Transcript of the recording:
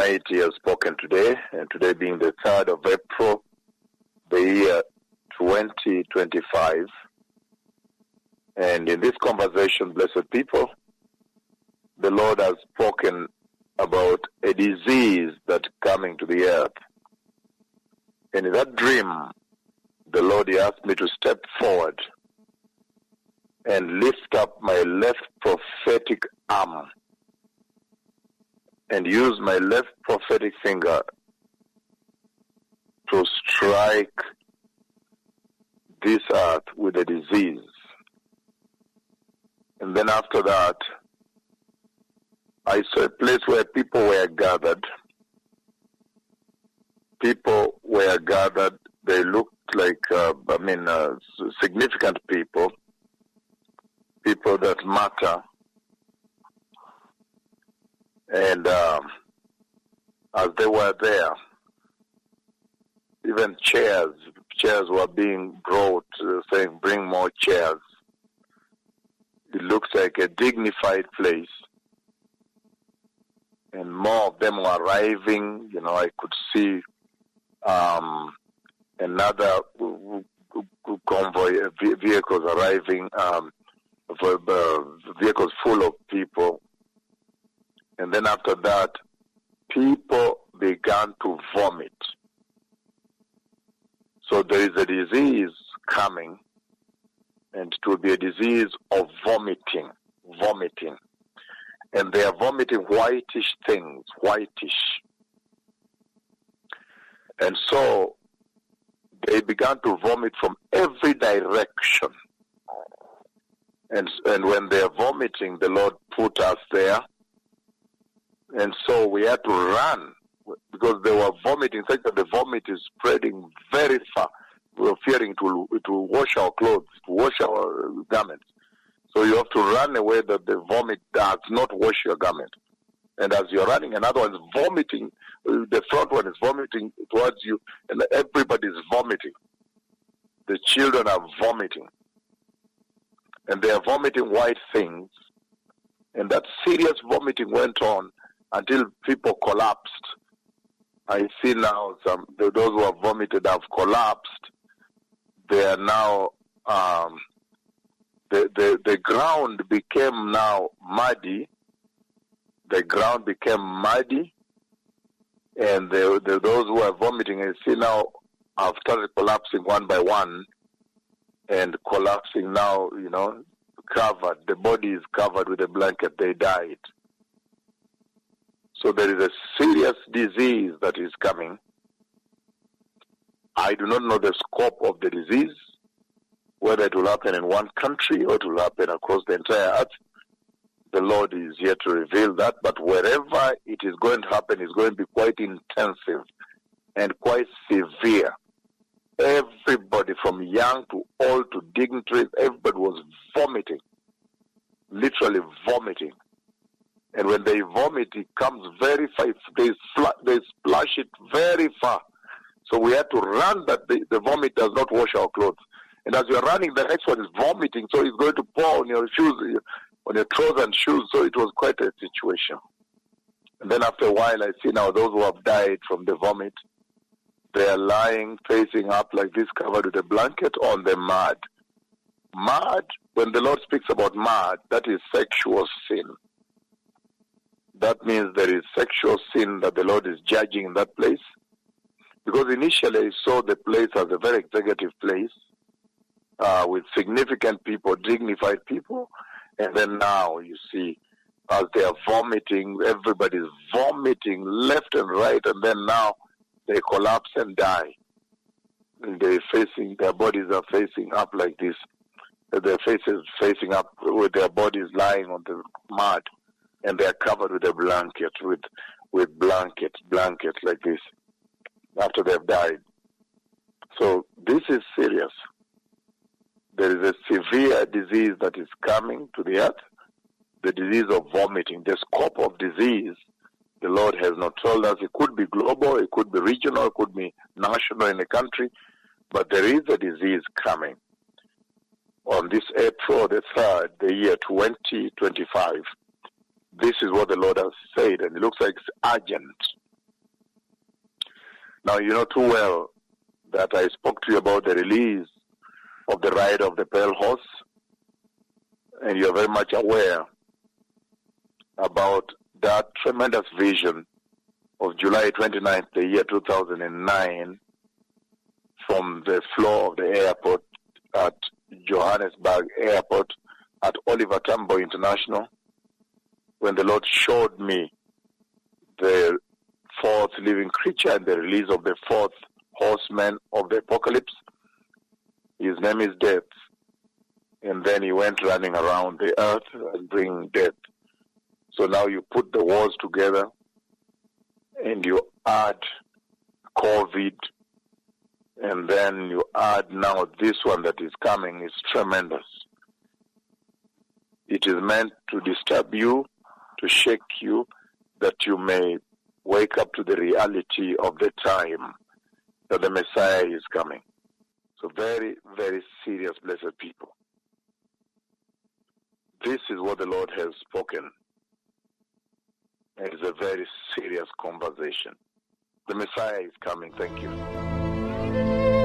Almighty has spoken today, and today being the 3rd of April, the year 2025. And in this conversation, blessed people, the Lord has spoken about a disease that's coming to the earth. And in that dream, the Lord asked me to step forward and lift up my left prophetic arm and use my left prophetic finger to strike this earth with a disease. And then after that, I saw a place where people were gathered. People were gathered. They looked like, significant people, people that matter. And as they were there, even chairs were being brought, saying, bring more chairs. It looks like a dignified place. And more of them were arriving. I could see another convoy, vehicles arriving, vehicles full of people. And then after that, people began to vomit. So there is a disease coming, and it will be a disease of vomiting. And they are vomiting whitish things, whitish. And so they began to vomit from every direction. And when they are vomiting, the Lord put us there. And so we had to run because they were vomiting, such that the vomit is spreading very far. We were fearing to wash our clothes, to wash our garments. So you have to run away that the vomit does not wash your garment. And as you're running, another one is vomiting. The front one is vomiting towards you, and everybody is vomiting. The children are vomiting. And they are vomiting white things. And that serious vomiting went on until people collapsed. I see now those who have vomited have collapsed. They are now, the ground became now muddy. The ground became muddy. And those who are vomiting, I see now, have started collapsing one by one. And collapsing now, covered. The body is covered with a blanket. They died. So there is a serious disease that is coming. I do not know the scope of the disease, whether it will happen in one country or it will happen across the entire earth. The Lord is here to reveal that, but wherever it is going to happen, it's going to be quite intensive and quite severe. Everybody from young to old to dignitaries, everybody was vomiting, literally vomiting. And when they vomit, it comes very far. They splash it very far. So we had to run that the vomit does not wash our clothes. And as you're running, the next one is vomiting. So it's going to pour on your shoes, on your trousers and shoes. So it was quite a situation. And then after a while, I see now those who have died from the vomit, they are lying, facing up like this, covered with a blanket on the mud. Mud, when the Lord speaks about mud, that is sexual sin. That means there is sexual sin that the Lord is judging in that place. Because initially I saw the place as a very executive place with significant people, dignified people. And then now you see, as they are vomiting, everybody's vomiting left and right. And then now they collapse and die. And their bodies are facing up like this. Their faces facing up with their bodies lying on the mud. And they are covered with a blanket, with blanket like this, after they've died. So this is serious. There is a severe disease that is coming to the earth, the disease of vomiting. The scope of disease, the Lord has not told us. It could be global, it could be regional, it could be national in a country, but there is a disease coming. On this April the 3rd, the year 2025, this is what the Lord has said, and it looks like it's urgent. Now, you know too well that I spoke to you about the release of the ride of the Pale Horse, and you're very much aware about that tremendous vision of July 29th, the year 2009, from the floor of the airport at Johannesburg Airport at Oliver Tambo International, when the Lord showed me the fourth living creature and the release of the fourth horseman of the apocalypse. His name is Death. And then he went running around the earth and bringing death. So now you put the wars together and you add COVID, and then you add now this one that is coming is tremendous. It is meant to disturb you, to shake you, that you may wake up to the reality of the time that the Messiah is coming. So very, very serious, blessed people. This is what the Lord has spoken. It is a very serious conversation. The Messiah is coming. Thank you.